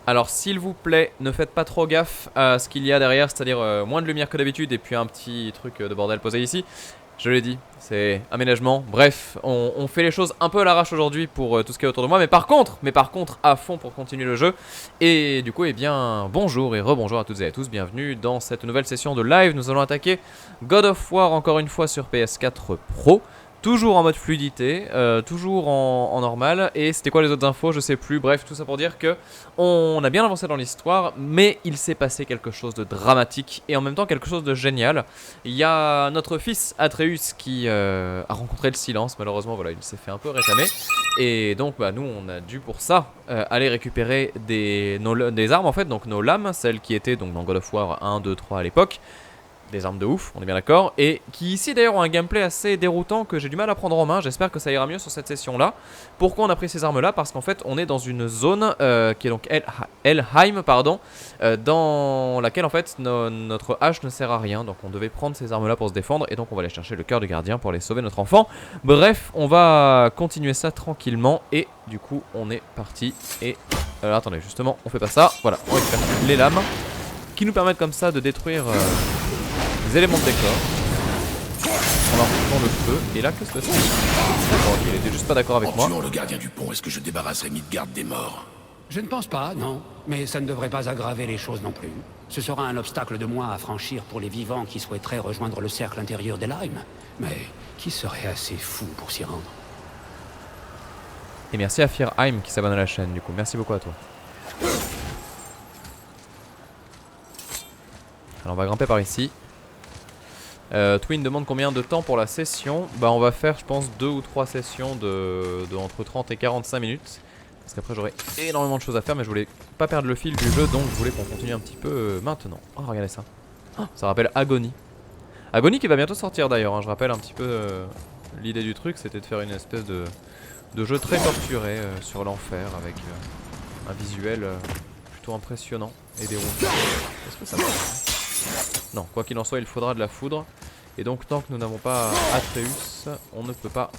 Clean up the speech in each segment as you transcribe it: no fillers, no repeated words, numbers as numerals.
Alors s'il vous plaît, ne faites pas trop gaffe à ce qu'il y a derrière, c'est-à-dire moins de lumière que d'habitude et puis un petit truc de bordel posé ici. Je l'ai dit, c'est aménagement. Bref, on fait les choses un peu à l'arrache aujourd'hui pour tout ce qui est autour de moi. Mais par contre, à fond pour continuer le jeu. Et du coup, eh bien, bonjour et rebonjour à toutes et à tous. Bienvenue dans cette nouvelle session de live. Nous allons attaquer God of War encore une fois sur PS4 Pro. Toujours en mode fluidité, toujours en normal. Et c'était quoi les autres infos? Je sais plus. Bref, tout ça pour dire que on a bien avancé dans l'histoire, mais il s'est passé quelque chose de dramatique et en même temps quelque chose de génial. Il y a notre fils Atreus qui a rencontré le silence. Malheureusement, voilà, il s'est fait un peu rétamer. Et donc, bah, nous, on a dû pour ça aller récupérer des armes en fait, donc nos lames, celles qui étaient donc dans God of War 1, 2, 3 à l'époque. Des armes de ouf, on est bien d'accord. Et qui ici d'ailleurs ont un gameplay assez déroutant que j'ai du mal à prendre en main. J'espère que ça ira mieux sur cette session là. Pourquoi on a pris ces armes là? Parce qu'en fait on est dans une zone qui est donc Helheim pardon, dans laquelle en fait notre hache ne sert à rien. Donc on devait prendre ces armes là pour se défendre. Et donc on va aller chercher le cœur du gardien pour aller sauver notre enfant. Bref, on va continuer ça tranquillement. Et du coup on est parti. Et attendez, justement on fait pas ça. Voilà, on récupère les lames qui nous permettent comme ça de détruire les éléments de décor. On va dans le feu. Et là, qu'est-ce que c'est? D'accord, ok, il était juste pas d'accord avec moi. En tuant le gardien du pont, est-ce que je débarrasserai Midgard des morts? Je ne pense pas, non. Mais ça ne devrait pas aggraver les choses non plus. Ce sera un obstacle de moins à franchir pour les vivants qui souhaiteraient rejoindre le cercle intérieur d'Helheim. Mais qui serait assez fou pour s'y rendre? Et merci à Firheim qui s'abonne à la chaîne, du coup. Merci beaucoup à toi. Alors, on va grimper par ici. Twin demande combien de temps pour la session. Bah on va faire je pense 2 ou 3 sessions de entre 30 et 45 minutes. Parce qu'après j'aurai énormément de choses à faire. Mais je voulais pas perdre le fil du jeu. Donc je voulais qu'on continue un petit peu maintenant. Oh regardez ça. Oh, ça rappelle Agony. Agony qui va bientôt sortir d'ailleurs hein. Je rappelle un petit peu l'idée du truc. C'était de faire une espèce de jeu très torturé sur l'enfer. Avec un visuel plutôt impressionnant. Et des routes. Est-ce que ça marche? Non, quoi qu'il en soit, il faudra de la foudre. Et donc, tant que nous n'avons pas Atreus, on ne peut pas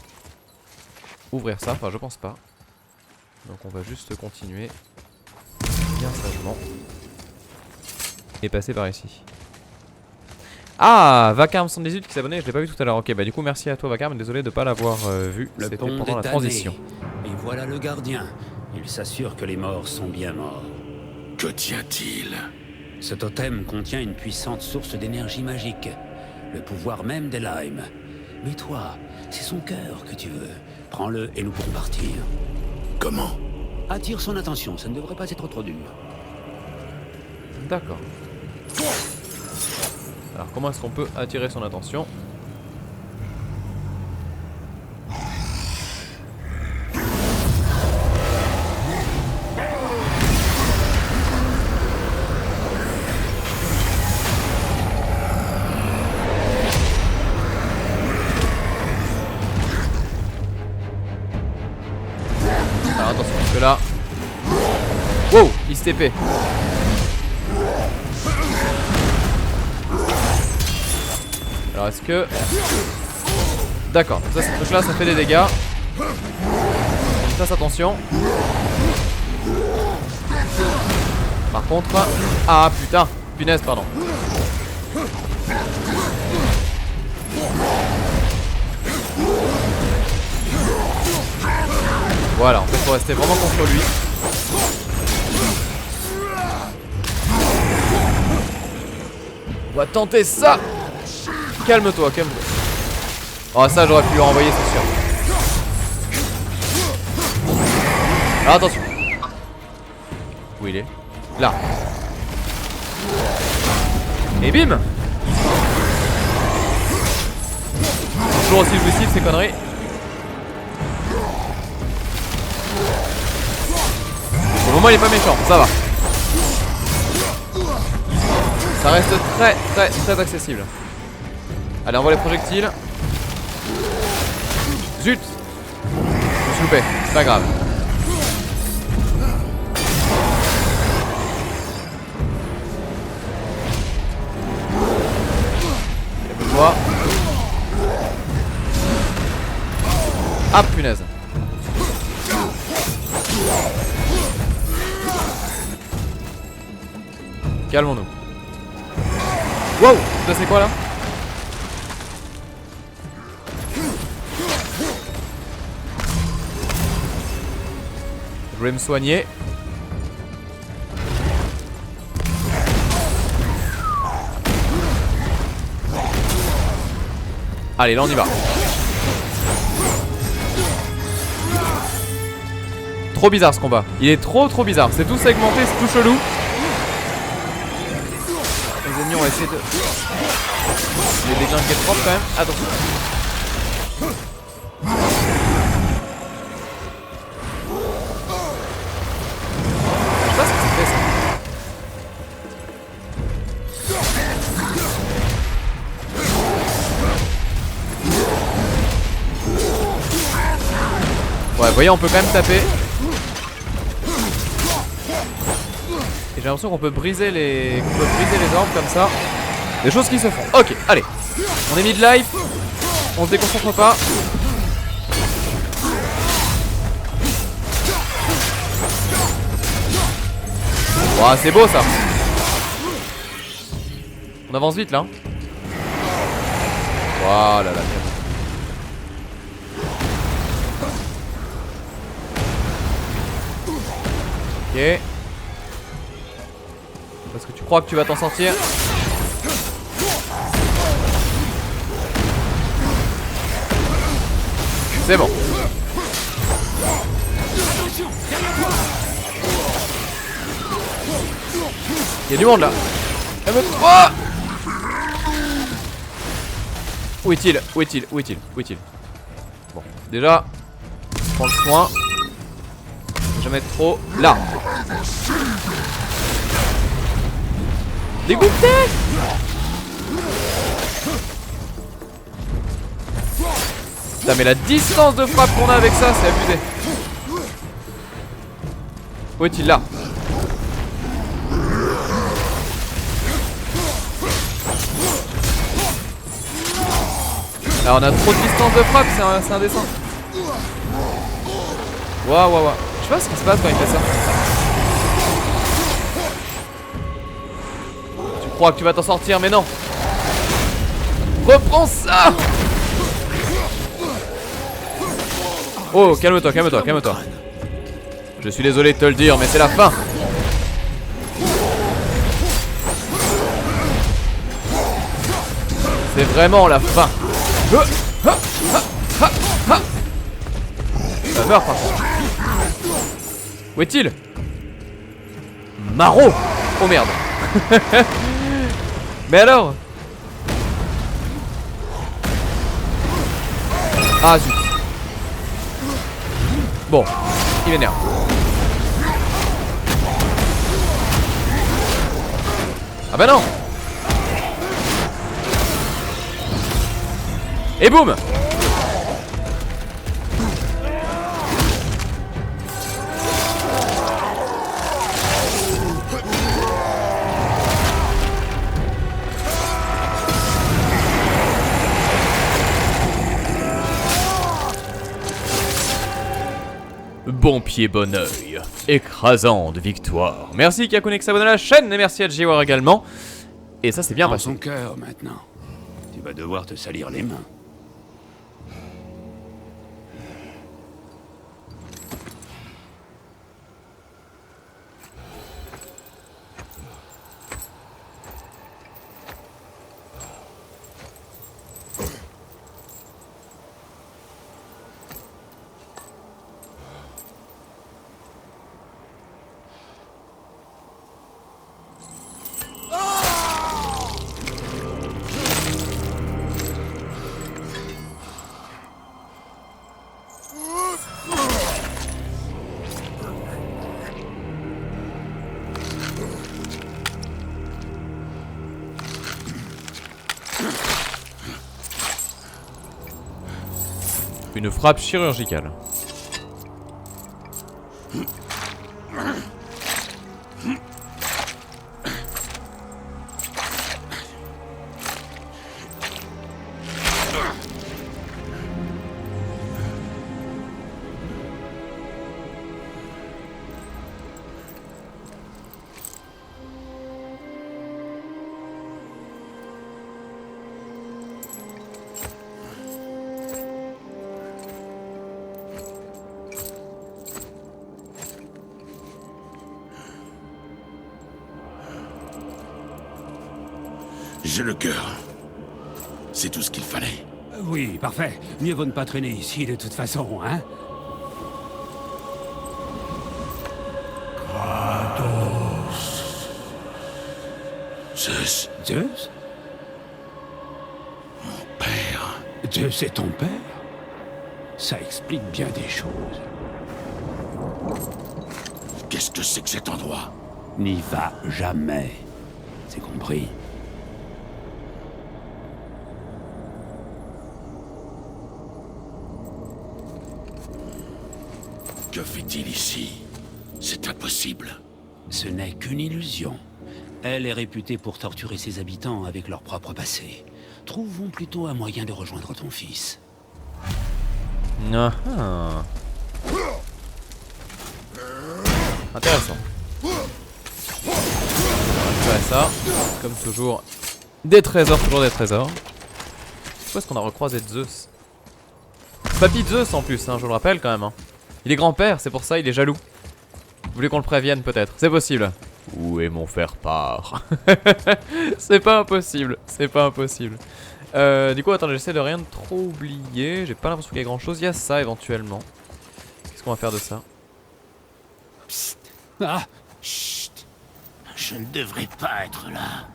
ouvrir ça. Enfin, je pense pas. Donc, on va juste continuer bien sagement et passer par ici. Ah, Vacarme118 qui s'est abonné, je l'ai pas vu tout à l'heure. Ok, bah du coup, merci à toi, Vacarme. Désolé de ne pas l'avoir vu. C'était pendant la transition. Et voilà le gardien. Il s'assure que les morts sont bien morts. Que tient-il? Ce totem contient une puissante source d'énergie magique, le pouvoir même d'Helheim. Mais toi, c'est son cœur que tu veux. Prends-le et nous pourrons partir. Comment? Attire son attention, ça ne devrait pas être trop dur. D'accord. Alors, comment est-ce qu'on peut attirer son attention? Attention, parce que là. Wow, il se TP. Alors, est-ce que. D'accord, donc ça, ce truc là, ça fait des dégâts. On fasse attention. Par contre. Ah putain, punaise, pardon. Voilà, en fait, faut rester vraiment contre lui. On va tenter ça. Calme-toi, calme-toi. Oh, ça, j'aurais pu lui renvoyer, c'est sûr. Alors, attention. Où il est? Là. Et bim. Toujours aussi jouissif, ces conneries. Au moment il est pas méchant, ça va. Ça reste très accessible. Allez, envoie les projectiles. Zut! Je me suis loupé, c'est pas grave. Calme-toi. Ah punaise. Calmons-nous. Wow, ça c'est quoi là? Je vais me soigner. Allez, là on y va. Trop bizarre ce combat. Il est trop bizarre. C'est tout segmenté, c'est tout chelou. Les ennemis on va essayer de les déglinguer propre quand même. Attention. Je sais pas ce que ça fait ça. Ouais, vous voyez, on peut quand même taper. Et j'ai l'impression qu'on peut briser les orbes comme ça. Des choses qui se font. Ok, allez. On est mid-life. On se déconcentre pas. Ouah, c'est beau ça. On avance vite là. Voilà là. Ok. Est-ce que tu crois que tu vas t'en sortir? C'est bon. Il y a du monde là. Calme-toi. Où est-il? Où est-il? Où est-il? Où est-il? Bon, déjà, prends le soin. Jamais être trop là. Dégoûté. Putain mais la distance de frappe qu'on a avec ça c'est abusé. Où est-il là? Alors on a trop de distance de frappe, c'est indécent. Waouh waouh waouh. Je sais pas ce qui se passe quand il fait ça. Tu crois que tu vas t'en sortir mais non. Reprends ça. Oh calme-toi, calme-toi, calme-toi. Je suis désolé de te le dire mais c'est la fin. C'est vraiment la fin. Ça meurt par contre. Où est-il? Maro. Oh merde. Mais alors? Ah zut. Bon, il m'énerve. Ah bah non. Et boum. Bon pied, bon oeil. Écrasante victoire. Merci Kakune qui s'abonne à la chaîne et merci à Jiwar également. Et ça c'est bien Dans passé. son cœur maintenant. Tu vas devoir te salir les mains. Une frappe chirurgicale. J'ai le cœur. C'est tout ce qu'il fallait. Oui, parfait. Mieux vaut ne pas traîner ici de toute façon, hein? Zeus, Zeus? père. Zeus est ton père? Ça explique bien des choses. Qu'est-ce que c'est que cet endroit? N'y va jamais. C'est compris. Que fait-il ici? C'est impossible. Ce n'est qu'une illusion. Elle est réputée pour torturer ses habitants avec leur propre passé. Trouvons plutôt un moyen de rejoindre ton fils. Ah ah. Intéressant. On va récupérer ça. Comme toujours. Des trésors, toujours des trésors. Pourquoi est-ce qu'on a recroisé Zeus? Papy Zeus en plus, hein, je le rappelle quand même. Hein. Il est grand-père, c'est pour ça, il est jaloux. Vous voulez qu'on le prévienne peut-être? C'est possible. Où est mon faire-part? C'est pas impossible, c'est pas impossible. Du coup, attendez, j'essaie de rien de trop oublier. J'ai pas l'impression qu'il y ait grand-chose. Il y a ça éventuellement. Qu'est-ce qu'on va faire de ça? Psst. Ah! Chut. Je ne devrais pas être là.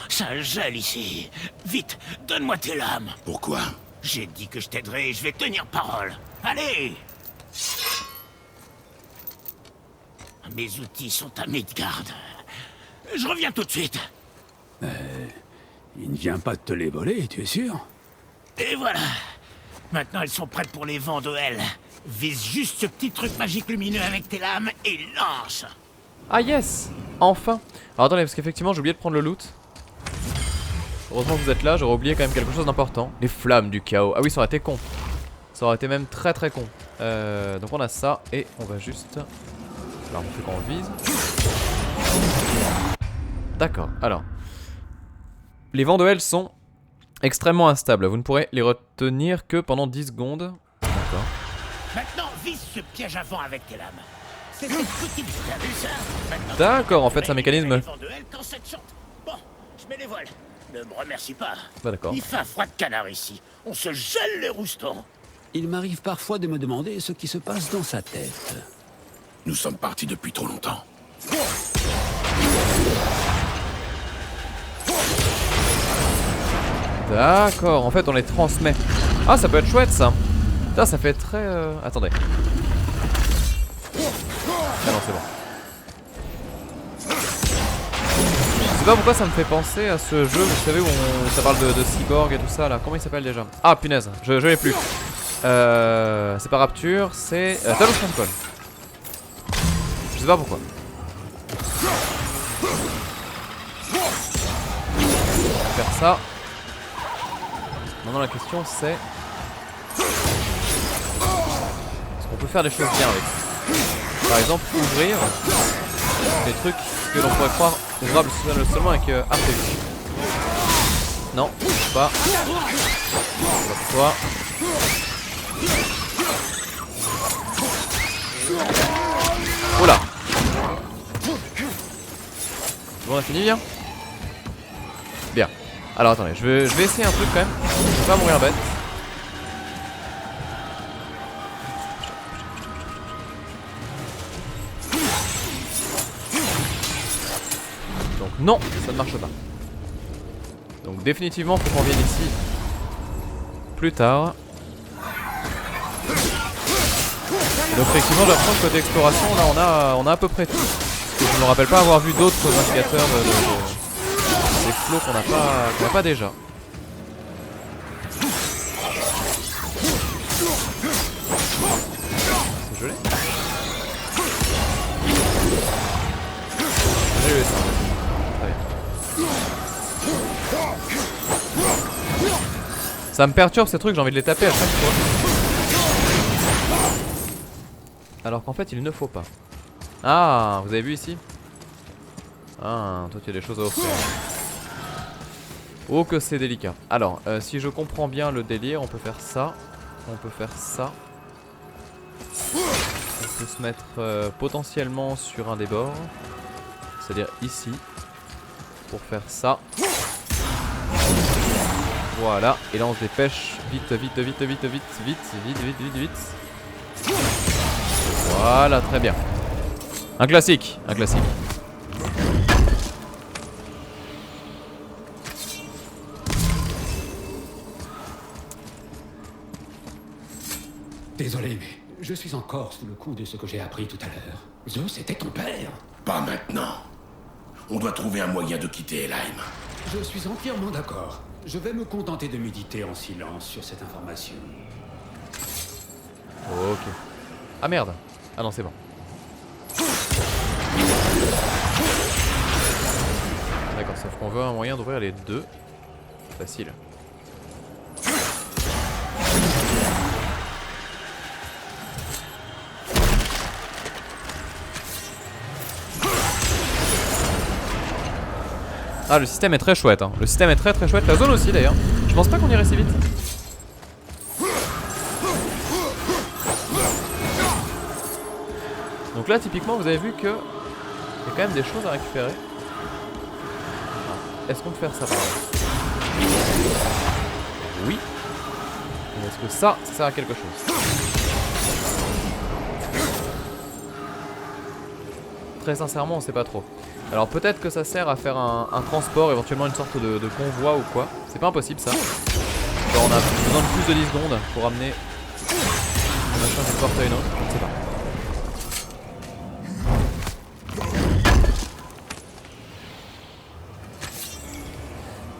Ça gèle ici. Vite, donne-moi tes lames. Pourquoi? J'ai dit que je t'aiderais et je vais tenir parole. Allez! Mes outils sont à Midgard. Je reviens tout de suite. Il ne vient pas de te les voler, tu es sûr? Et voilà. Maintenant, elles sont prêtes pour les vents de Hel. Vise juste ce petit truc magique lumineux avec tes lames et lance. Ah yes! Enfin! Alors attendez, parce qu'effectivement j'ai oublié de prendre le loot. Heureusement que vous êtes là, j'aurais oublié quand même quelque chose d'important. Les flammes du chaos. Ah oui, ça aurait été con. Ça aurait été même très très con. Donc on a ça et on va juste... Alors on fait quand on vise. D'accord, alors. Les vents de Hel sont extrêmement instables. Vous ne pourrez les retenir que pendant 10 secondes. D'accord. Maintenant, vise ce piège à vent avec tes lames. C'est cette petite... T'as vu ça? Maintenant, D'accord, en fait c'est un mécanisme... les vents de Hel quand ça te chante. Bon, je mets les voiles. Ne me remercie pas. Bah d'accord. Il fait un froid de canard ici. On se gèle les roustons. Il m'arrive parfois de me demander ce qui se passe dans sa tête. Nous sommes partis depuis trop longtemps. D'accord, en fait on les transmet. Ah, ça peut être chouette ça. Putain, ça fait très... Attendez. Ah non, c'est bon. Je sais pas pourquoi ça me fait penser à ce jeu, vous savez, où ça parle de cyborg et tout ça là. Comment il s'appelle déjà? Ah punaise, je l'ai plus. C'est pas Rapture, c'est Talos Principal. Je sais pas pourquoi. Faire ça. Maintenant la question c'est... Est-ce qu'on peut faire des choses bien avec? Par exemple ouvrir des trucs que l'on pourrait croire ouvrables seulement avec RPG. Non, pas. Pas pour toi. Oula. Bon, on a fini bien. Bien. Alors attendez, je vais essayer un truc quand même. Je vais pas mourir bête. Donc non, ça ne marche pas. Donc définitivement faut qu'on vienne ici plus tard. Et donc effectivement je reprends le côté exploration, là on a à peu près tout. Je ne me rappelle pas avoir vu d'autres indicateurs des flots qu'on n'a pas déjà. C'est gelé. J'ai eu ça. Très bien. Ça me perturbe ces trucs, j'ai envie de les taper à chaque fois. Alors qu'en fait il ne faut pas. Ah, vous avez vu ici? Ah, toi tu as des choses à offrir. Oh que c'est délicat. Alors, si je comprends bien le délire, on peut faire ça. On peut faire ça. On peut se mettre potentiellement sur un des bords. C'est-à-dire ici. Pour faire ça. Voilà, et là on se dépêche. Vite, vite, vite, vite, vite, vite, vite, vite, vite, vite. Voilà, très bien. Un classique, un classique. Désolé, mais je suis encore sous le coup de ce que j'ai appris tout à l'heure. Zeus était ton père. Pas maintenant. On doit trouver un moyen de quitter Helheim. Je suis entièrement d'accord. Je vais me contenter de méditer en silence sur cette information. Ok. Ah merde. Ah non, c'est bon. D'accord, sauf qu'on veut un moyen d'ouvrir les deux. Facile. Ah, le système est très chouette, hein. Le système est très chouette, la zone aussi d'ailleurs. Je pense pas qu'on irait si vite. Donc là typiquement vous avez vu que il y a quand même des choses à récupérer. Ah. Est-ce qu'on peut faire ça par exemple? Oui. Et est-ce que ça sert à quelque chose? Très sincèrement on sait pas trop. Alors peut-être que ça sert à faire un transport, éventuellement une sorte de convoi ou quoi. C'est pas impossible ça. Genre on a besoin de plus de 10 secondes pour amener un machin d'une porte à une autre, je ne sais pas.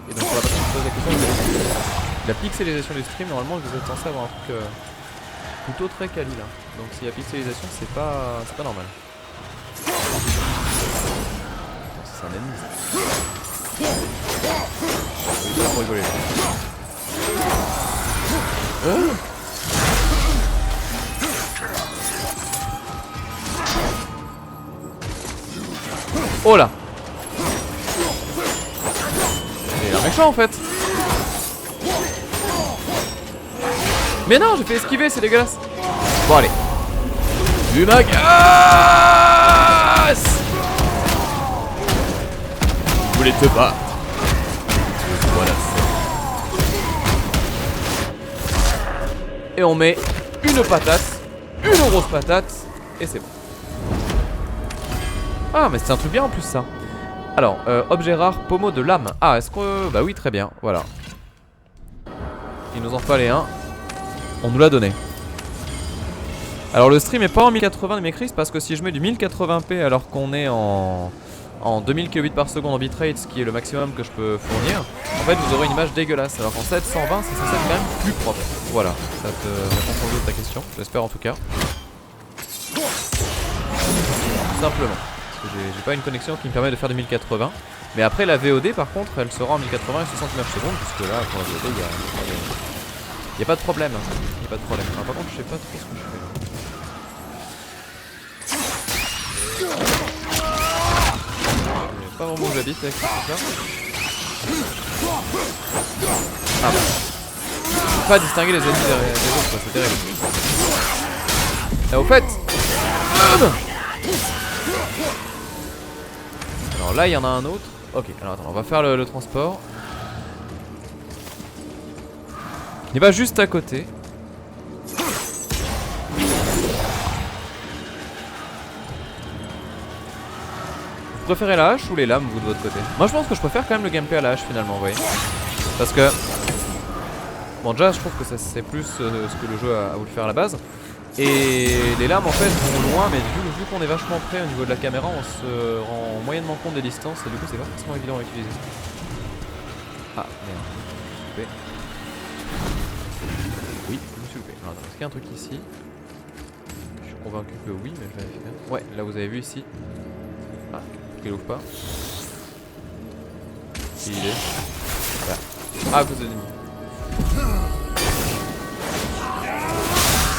Et donc pour la personne qui pose la question, la pixelisation du stream, normalement vous êtes censé avoir un truc plutôt très quali là. Donc s'il y a pixelisation c'est pas normal. C'est un ennemi ça. Oui, c'est là pour rigoler. Oh là! Il est un méchant en fait! Mais non, j'ai fait esquiver, c'est dégueulasse! Bon, allez! Du magasse! Vous voulez te battre? Voilà. Et on met une patate, une grosse patate, et c'est bon. Ah, mais c'est un truc bien en plus ça. Alors, objet rare, pommeau de lame. Ah, est-ce que... Bah oui, très bien, voilà. Il nous en fallait un. On nous l'a donné. Alors le stream est pas en 1080 de mes crises parce que si je mets du 1080p alors qu'on est en 2000 kbps par seconde en bitrate, ce qui est le maximum que je peux fournir, en fait vous aurez une image dégueulasse. Alors qu'en 720 c'est censé être quand même plus propre. Voilà, ça te répond sans doute à ta question, j'espère en tout cas. Tout simplement. Parce que j'ai pas une connexion qui me permet de faire du 1080. Mais après la VOD par contre elle sera en 1080 et 69 secondes, puisque là pour la VOD il y a pas de problème. Il y a pas de problème. Alors, par contre je sais pas trop ce que je fais là. Pas vraiment où j'habite avec ce truc là. Ah bah. Je peux pas distinguer les ennemis des autres, c'est terrible. Et au fait. Alors là il y en a un autre. Ok, alors attends, on va faire le transport. Il va juste à côté. Vous préférez la hache ou les lames, vous, de votre côté? Moi je pense que je préfère quand même le gameplay à la hache finalement, vous voyez. Parce que... Bon déjà je trouve que c'est plus ce que le jeu a voulu faire à la base. Et les lames en fait vont loin, mais vu qu'on est vachement près au niveau de la caméra, on se rend moyennement compte des distances et du coup c'est pas forcément évident à utiliser. Ah merde, je me suis loupé. Oui, je me suis loupé. Alors, est-ce qu'il y a un truc ici? Je suis convaincu que oui, mais je vais vérifier. Ouais, là vous avez vu ici. Ah, qu'il ouvre pas. Il est. Voilà. Ah, à cause de l'ennemi.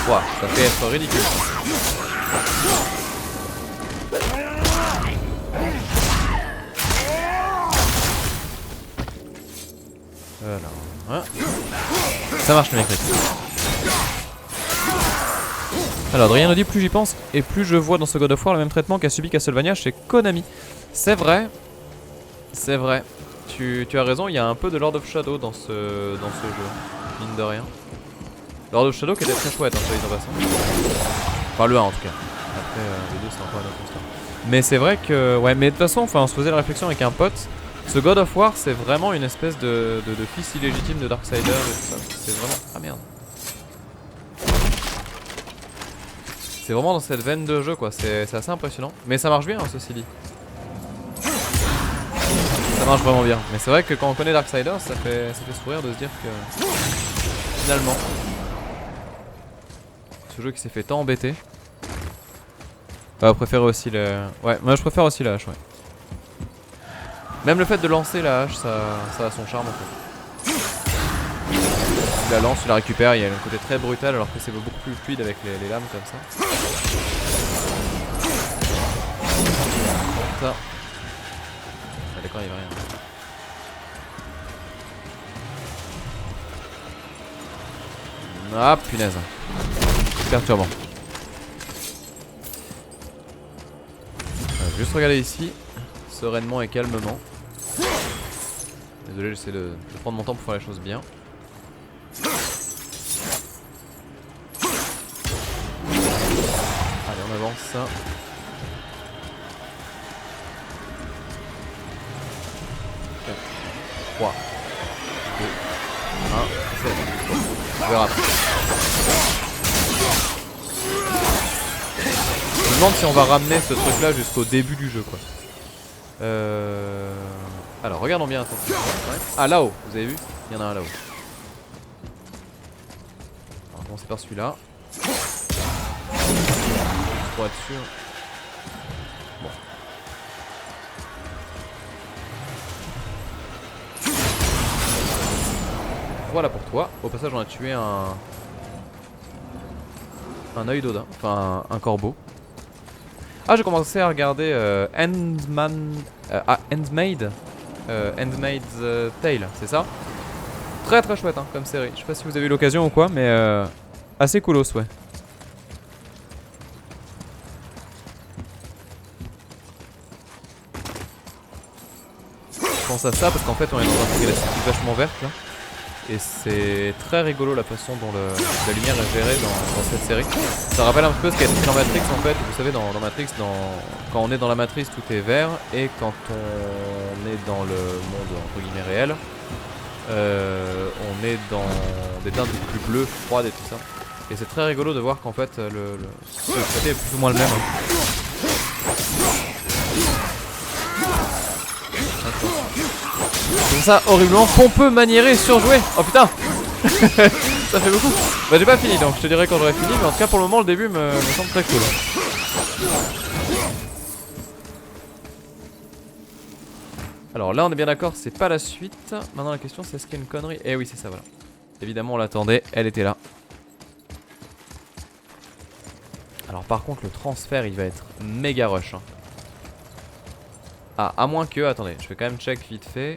Ouah, ça fait être ridicule. Alors, hein. Ça marche le mec. Alors Adrien nous dit plus j'y pense et plus je vois dans ce God of War le même traitement qu'a subi Castlevania chez Konami. C'est vrai. C'est vrai. tu as raison, il y a un peu de Lord of Shadow dans ce jeu, mine de rien. Lord of Shadow qui était très chouette, hein, soit dit en passant. Enfin le 1 en tout cas. Après le 2 c'est encore une autre histoire. Mais c'est vrai que, ouais, mais de toute façon, enfin, on se faisait la réflexion avec un pote. Ce God of War c'est vraiment une espèce de fils illégitime de Darksider et tout ça. C'est vraiment... Ah merde. C'est vraiment dans cette veine de jeu quoi, c'est assez impressionnant. Mais ça marche bien hein, ceci dit. Ça marche vraiment bien. Mais c'est vrai que quand on connaît Darksider, ça fait sourire de se dire que finalement ce jeu qui s'est fait tant embêter. Préférer aussi le... Ouais, moi je préfère aussi la hache, ouais. Même le fait de lancer la hache, ça a son charme en fait. Tu la lances, tu la récupères, il y a un côté très brutal alors que c'est beaucoup plus fluide avec les lames comme ça. Ça. Ah, d'accord, il y avait rien. Ah punaise. Perturbant. Juste regarder ici, sereinement et calmement. Désolé, j'essaie de prendre mon temps pour faire les choses bien. Allez, on avance ça. « 3, 2, 1, c'est bon. On verra. Je me demande si on va ramener ce truc là jusqu'au début du jeu quoi. Alors regardons bien attention. Ah là-haut, vous avez vu? Il y en a un là-haut. On va commencer par celui-là. Pour être sûr. Bon. Voilà pour toi. Au passage on a tué un œil d'Odin, enfin un corbeau. Ah, j'ai commencé à regarder Handmaid's Tale, c'est ça? Très très chouette hein, comme série. Je sais pas si vous avez eu l'occasion ou quoi, mais assez coolos, ouais. Je pense à ça parce qu'en fait on est dans un truc vachement verte là. Et c'est très rigolo la façon dont la lumière est gérée dans cette série. Ça rappelle un peu ce qui a été fait dans Matrix en fait. Vous savez dans Matrix, quand on est dans la matrice tout est vert. Et quand on est dans le monde entre guillemets réel, on est dans des teintes plus bleues, froides et tout ça. Et c'est très rigolo de voir qu'en fait le traité est plus ou moins le même. Comme ça, horriblement pompeux, maniéré, surjoué. Oh putain. Ça fait beaucoup. Bah j'ai pas fini donc je te dirai quand j'aurai fini. Mais en tout cas pour le moment le début me semble très cool. Alors là on est bien d'accord, c'est pas la suite. Maintenant la question c'est est-ce qu'il y a une connerie? Eh oui c'est ça voilà. Évidemment on l'attendait, elle était là. Alors par contre le transfert il va être méga rush hein. Ah à moins que, attendez, je vais quand même check vite fait.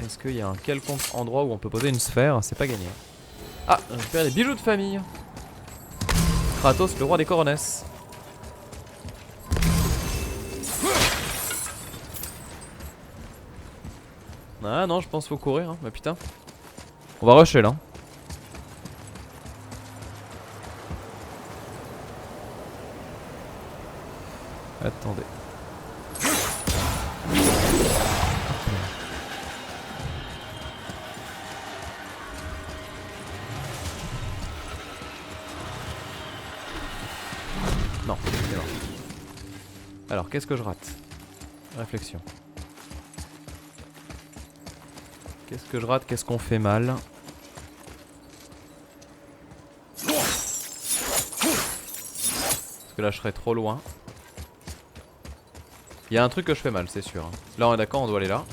Est-ce qu'il y a un quelconque endroit où on peut poser une sphère? C'est pas gagné. Ah, j'ai récupéré des bijoux de famille. Kratos, le roi des coronesses. Ah non, je pense qu'il faut courir. Hein. Bah putain. On va rusher là. Attendez. Non, c'est bon. Alors, qu'est-ce que je rate? Réflexion. Qu'est-ce que je rate? Qu'est-ce qu'on fait mal? Parce que là, je serais trop loin. Il y a un truc que je fais mal, c'est sûr. Là, on est d'accord, on doit aller là.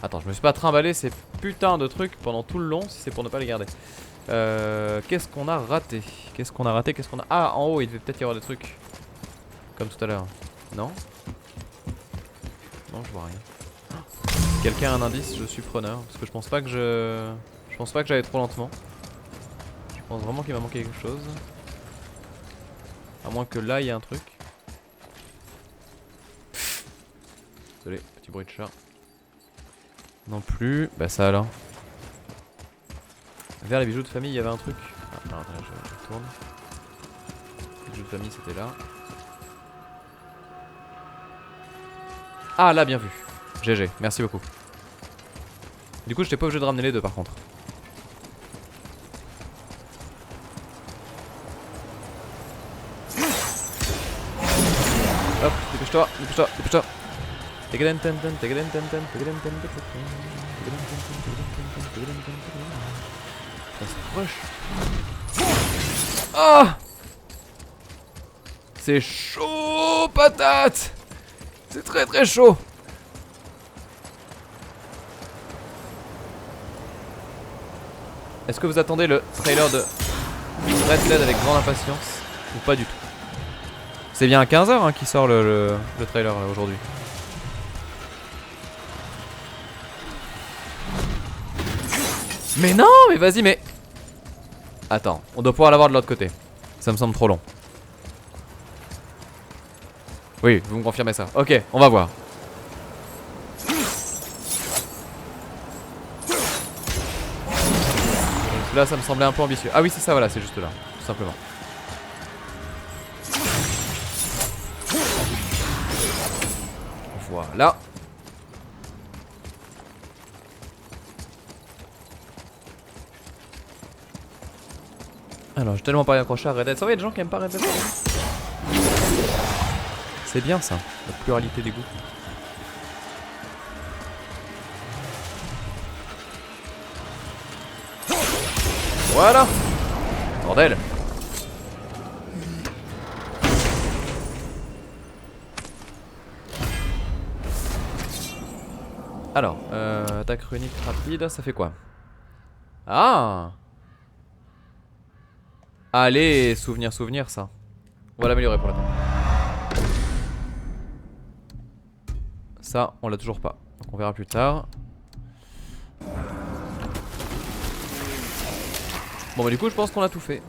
Attends, je me suis pas trimballé ces putains de trucs pendant tout le long si c'est pour ne pas les garder. Qu'est-ce qu'on a raté? Qu'est-ce qu'on a raté? Qu'est-ce qu'on a... Ah, en haut, il devait peut-être y avoir des trucs. Comme tout à l'heure. Non? Non, je vois rien. Si quelqu'un a un indice, je suis preneur. Parce que je pense pas que je pense pas que j'allais trop lentement. Je pense vraiment qu'il m'a manqué quelque chose. À moins que là, il y ait un truc. Désolé, petit bruit de chat. Non plus. Bah ça alors. Vers les bijoux de famille, il y avait un truc. Ah non, attends, je tourne. Les bijoux de famille, c'était là. Ah là, bien vu. GG, merci beaucoup. Du coup, j'étais pas obligé de ramener les deux par contre. Hop, dépêche-toi, dépêche-toi, dépêche-toi. Ah, c'est chaud, patate. C'est très très chaud. Est-ce que vous attendez le trailer de Red Dead avec grande impatience ou pas du tout? C'est bien à 15h hein, qui sort le trailer aujourd'hui. Mais non, mais vas-y, mais... Attends, on doit pouvoir l'avoir de l'autre côté. Ça me semble trop long. Oui, vous me confirmez ça. Ok, on va voir. Là, ça me semblait un peu ambitieux. Ah oui, c'est ça, voilà, c'est juste là, tout simplement. Voilà. Alors, j'ai tellement pas accroché à Red Dead. Ça va, il y a des gens qui aiment pas Red Dead. C'est bien ça, la pluralité des goûts. Voilà. Bordel. Alors, attaque runique rapide, ça fait quoi? Ah. Allez, souvenir, ça. On va l'améliorer pour l'instant. Ça, on l'a toujours pas. Donc on verra plus tard. Bon bah du coup je pense qu'on a tout fait.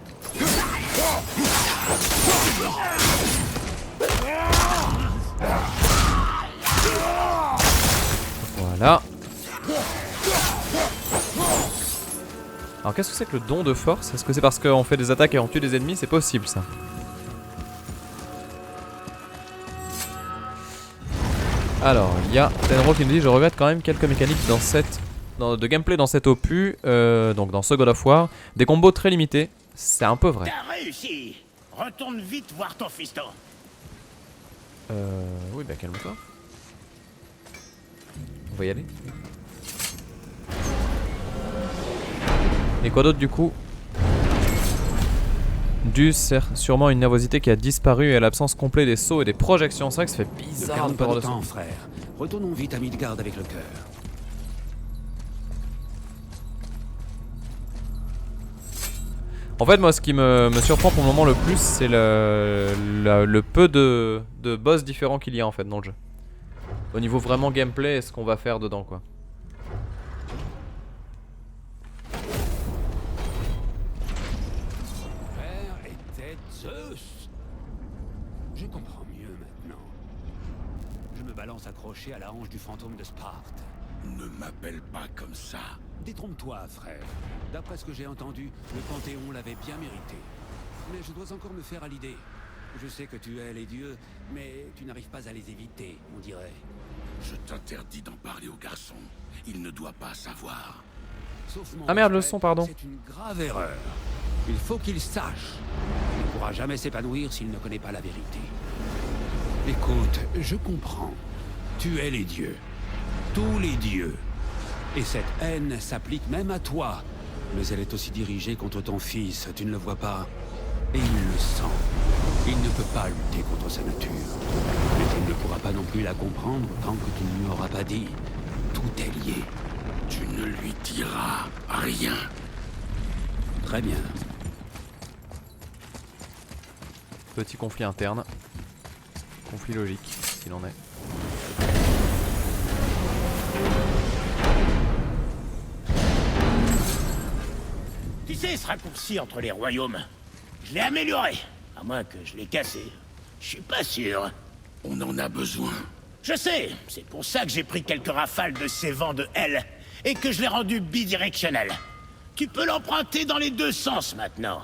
Voilà. Alors qu'est-ce que c'est que le don de force? Est-ce que c'est parce qu'on fait des attaques et on tue des ennemis? C'est possible ça. Alors il y a Tenro qui nous dit: je regrette quand même quelques mécaniques de gameplay dans cet opus, donc dans ce God of War. Des combos très limités, c'est un peu vrai. T'as réussi. Retourne vite voir ton fiston. Oui bah calme-toi. On va y aller. Et quoi d'autre du coup? Sûrement une nervosité qui a disparu et l'absence complète des sauts et des projections. C'est vrai que ça fait bizarre de pas perdre de de temps, son. frère. Retournons vite à Midgard avec le cœur. En fait moi ce qui me surprend pour le moment le plus c'est le peu de boss différents qu'il y a en fait dans le jeu. Au niveau vraiment gameplay et ce qu'on va faire dedans quoi. Père était Zeus. Je comprends mieux maintenant. Je me balance accroché à la hanche du fantôme de Sparte. Ne m'appelle pas comme ça. Détrompe-toi, frère. D'après ce que j'ai entendu, le Panthéon l'avait bien mérité. Mais je dois encore me faire à l'idée. Je sais que tu hais les dieux, mais tu n'arrives pas à les éviter, on dirait. Je t'interdis d'en parler au garçon. Il ne doit pas savoir. Sauf mon Ah merde, le respect, son, pardon. C'est une grave erreur. Il faut qu'il sache. Il ne pourra jamais s'épanouir s'il ne connaît pas la vérité. Écoute, je comprends. Tu hais les dieux. Tous les dieux. Et cette haine s'applique même à toi. Mais elle est aussi dirigée contre ton fils, tu ne le vois pas? Et il le sent. Il ne peut pas lutter contre sa nature. Mais il ne pourra pas non plus la comprendre tant que tu ne lui auras pas dit. Tout est lié. Tu ne lui diras rien. Très bien. Petit conflit interne. Conflit logique, s'il en est. Tu sais ce raccourci entre les royaumes? Je l'ai amélioré. À moins que je l'ai cassé. Je suis pas sûr. On en a besoin. Je sais, c'est pour ça que j'ai pris quelques rafales de ces vents de L et que je l'ai rendu bidirectionnel. Tu peux l'emprunter dans les deux sens maintenant.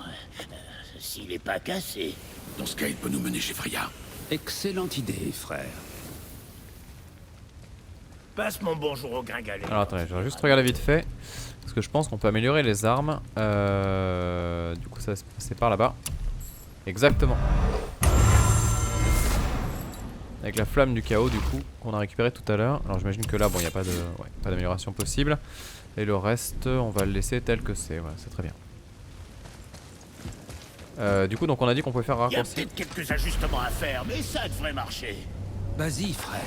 S'il est pas cassé. Dans ce cas, il peut nous mener chez Freya. Excellente idée, frère. Passe mon bonjour au gringalet. Alors attendez, je vais juste regarder vite fait. Parce que je pense qu'on peut améliorer les armes. Du coup, ça va se passer par là-bas. Exactement. Avec la flamme du chaos, du coup, qu'on a récupéré tout à l'heure. Alors j'imagine que là, bon, il n'y a pas de, ouais, pas d'amélioration possible. Et le reste, on va le laisser tel que c'est. Voilà, c'est très bien. Du coup, donc on a dit qu'on pouvait faire Il y a raccourci. peut-être quelques ajustements à faire, mais ça devrait marcher. Vas-y, frère.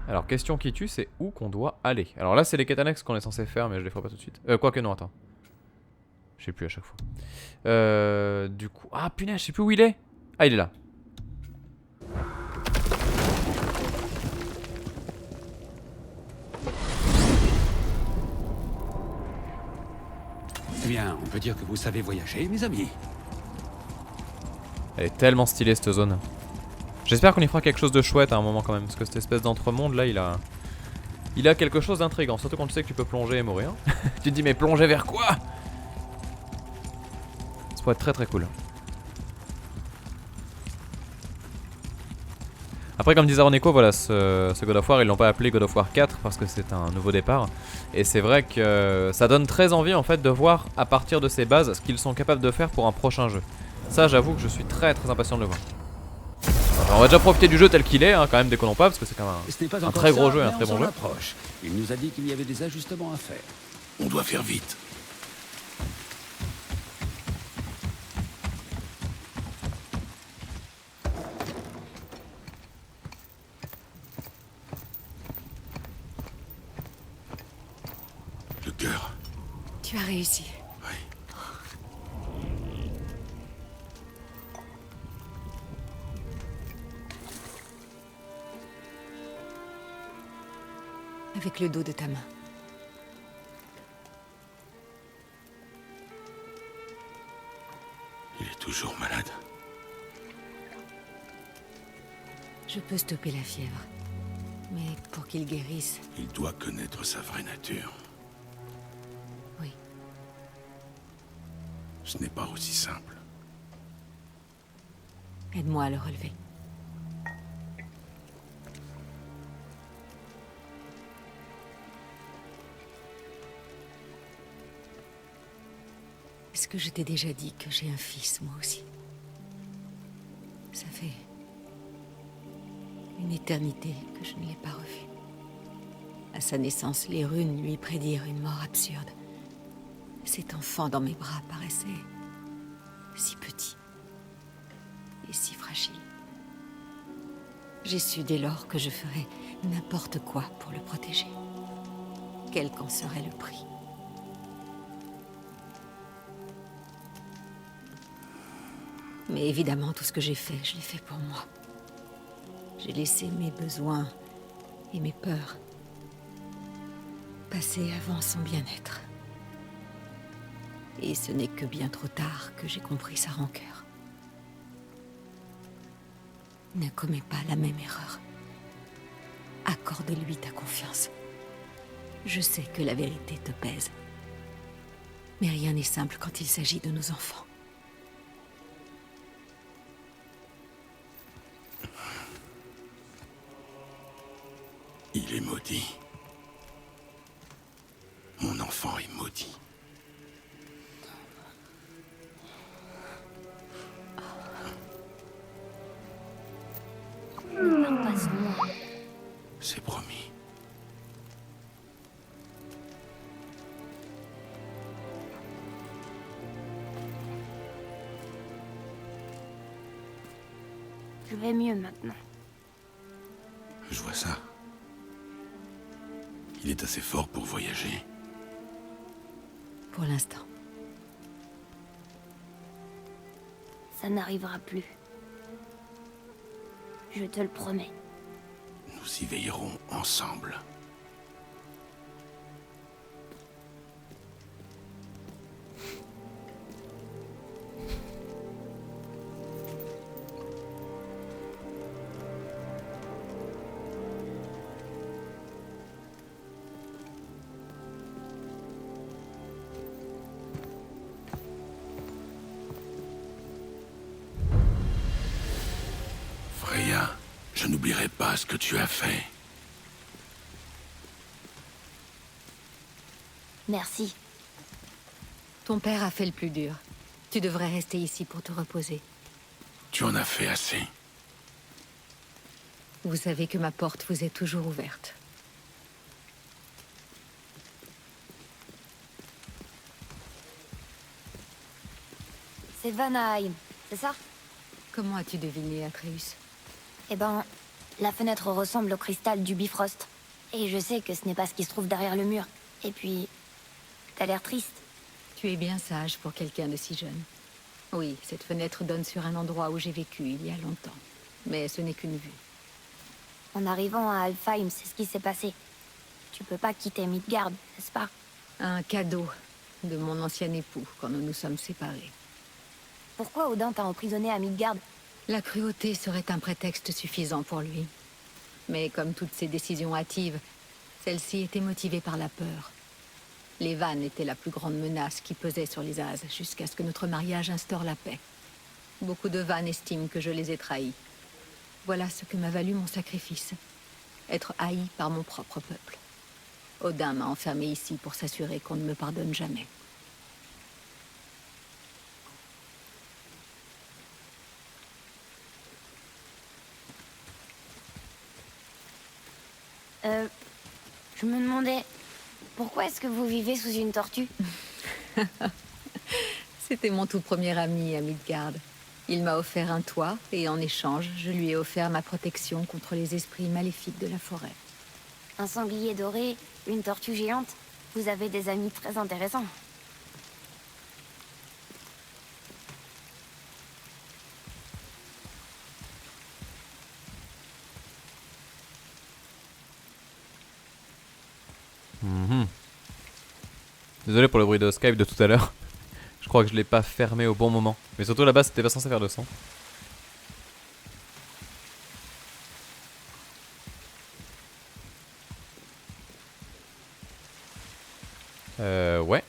Alors, question qui tue, c'est où qu'on doit aller. Alors là, c'est les quêtes annexes qu'on est censé faire, mais je les ferai pas tout de suite. Quoique non, attends. Je sais plus à chaque fois. Du coup... Ah, punaise, je sais plus où il est. Ah, il est là. Eh bien, on peut dire que vous savez voyager, mes amis. Elle est tellement stylée, cette zone. J'espère qu'on y fera quelque chose de chouette à un moment quand même. Parce que cette espèce d'entremonde là, il a quelque chose d'intriguant. Surtout quand tu sais que tu peux plonger et mourir. Tu te dis mais plonger vers quoi? Ça pourrait être très très cool. Après comme disait Roneko, voilà, ce God of War ils l'ont pas appelé God of War 4 parce que c'est un nouveau départ. Et c'est vrai que ça donne très envie en fait de voir à partir de ces bases ce qu'ils sont capables de faire pour un prochain jeu. Ça j'avoue que je suis très très impatient de le voir. Alors, on va déjà profiter du jeu tel qu'il est hein, quand même dès qu'on en parle parce que c'est quand même un très gros jeu et un très bon jeu. Il nous a dit qu'il y avait des ajustements à faire. On doit faire vite. Le cœur. Tu as réussi. Oui. Avec le dos de ta main. Il est toujours malade. Je peux stopper la fièvre. Mais pour qu'il guérisse, Il doit connaître sa vraie nature. oui. Ce n'est pas aussi simple. Aide-moi à le relever. Est-ce que je t'ai déjà dit que j'ai un fils, moi aussi? Ça fait une éternité que je ne l'ai pas revu. À sa naissance, les runes lui prédirent une mort absurde. Cet enfant dans mes bras paraissait si petit et si fragile. J'ai su dès lors que je ferais n'importe quoi pour le protéger, quel qu'en serait le prix. Mais évidemment, tout ce que j'ai fait, je l'ai fait pour moi. J'ai laissé mes besoins et mes peurs passer avant son bien-être. Et ce n'est que bien trop tard que j'ai compris sa rancœur. Ne commets pas la même erreur. Accorde-lui ta confiance. Je sais que la vérité te pèse. Mais rien n'est simple quand il s'agit de nos enfants. Il est maudit. Mon enfant est maudit. Ne parle pas sans moi. C'est promis. Je vais mieux maintenant. Je vois ça. Il est assez fort pour voyager. Pour l'instant. Ça n'arrivera plus. Je te le promets. Nous y veillerons ensemble. Je n'oublierai pas ce que tu as fait. Merci. Ton père a fait le plus dur. Tu devrais rester ici pour te reposer. Tu en as fait assez. Vous savez que ma porte vous est toujours ouverte. C'est Vanaheim, c'est ça? Comment as-tu deviné, Atreus? Eh ben, la fenêtre ressemble au cristal du Bifrost. Et je sais que ce n'est pas ce qui se trouve derrière le mur. Et puis, t'as l'air triste. Tu es bien sage pour quelqu'un de si jeune. Oui, cette fenêtre donne sur un endroit où j'ai vécu il y a longtemps. Mais ce n'est qu'une vue. En arrivant à Alfheim, c'est ce qui s'est passé. Tu peux pas quitter Midgard, n'est-ce pas? Un cadeau de mon ancien époux quand nous nous sommes séparés. Pourquoi Odin t'a emprisonné à Midgard? La cruauté serait un prétexte suffisant pour lui. Mais comme toutes ses décisions hâtives, celle-ci était motivée par la peur. Les vannes étaient la plus grande menace qui pesait sur les As jusqu'à ce que notre mariage instaure la paix. Beaucoup de vannes estiment que je les ai trahis. Voilà ce que m'a valu mon sacrifice. Être haï par mon propre peuple. Odin m'a enfermé ici pour s'assurer qu'on ne me pardonne jamais. Je me demandais, pourquoi est-ce que vous vivez sous une tortue? C'était mon tout premier ami à Midgard. Il m'a offert un toit et en échange, je lui ai offert ma protection contre les esprits maléfiques de la forêt. Un sanglier doré, une tortue géante. Vous avez des amis très intéressants. Désolé pour le bruit de Skype de tout à l'heure. Je crois que je l'ai pas fermé au bon moment. Mais surtout là-bas, c'était pas censé faire de son. Ouais.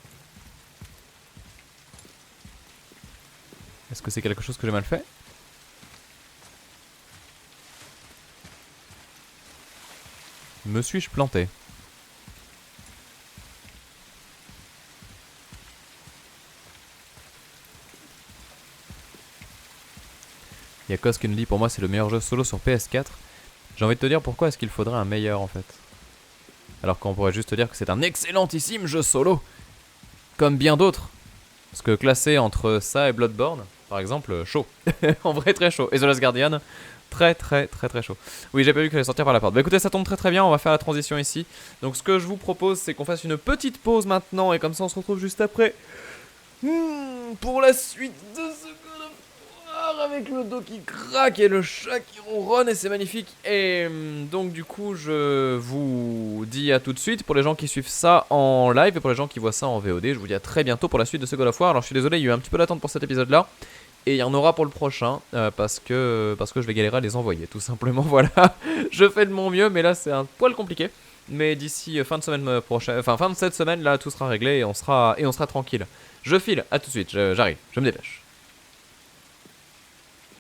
Est-ce que c'est quelque chose que j'ai mal fait? Me suis-je planté? Il y a Cos qui nous dit pour moi c'est le meilleur jeu solo sur PS4. J'ai envie de te dire pourquoi est-ce qu'il faudrait un meilleur en fait. Alors qu'on pourrait juste te dire que c'est un excellentissime jeu solo. Comme bien d'autres. Parce que classé entre ça et Bloodborne, par exemple, chaud. En vrai très chaud. Et The Last Guardian, très chaud. Oui, j'ai pas vu qu'elle allait sortir par la porte. Bah écoutez, ça tombe très bien, on va faire la transition ici. Donc ce que je vous propose, c'est qu'on fasse une petite pause maintenant. Et comme ça on se retrouve juste après. Pour la suite de ce God of War, avec le dos qui craque et le chat qui ronronne et c'est magnifique. Et donc du coup je vous dis à tout de suite pour les gens qui suivent ça en live et pour les gens qui voient ça en VOD. Je vous dis à très bientôt pour la suite de ce God of War. Alors je suis désolé, il y a eu un petit peu d'attente pour cet épisode là. Et il y en aura pour le prochain parce que je vais galérer à les envoyer tout simplement. Voilà, je fais de mon mieux mais là c'est un poil compliqué. Mais d'ici fin de semaine prochaine, enfin fin de cette semaine là tout sera réglé et on sera tranquille. Je file, à tout de suite, j'arrive, je me dépêche.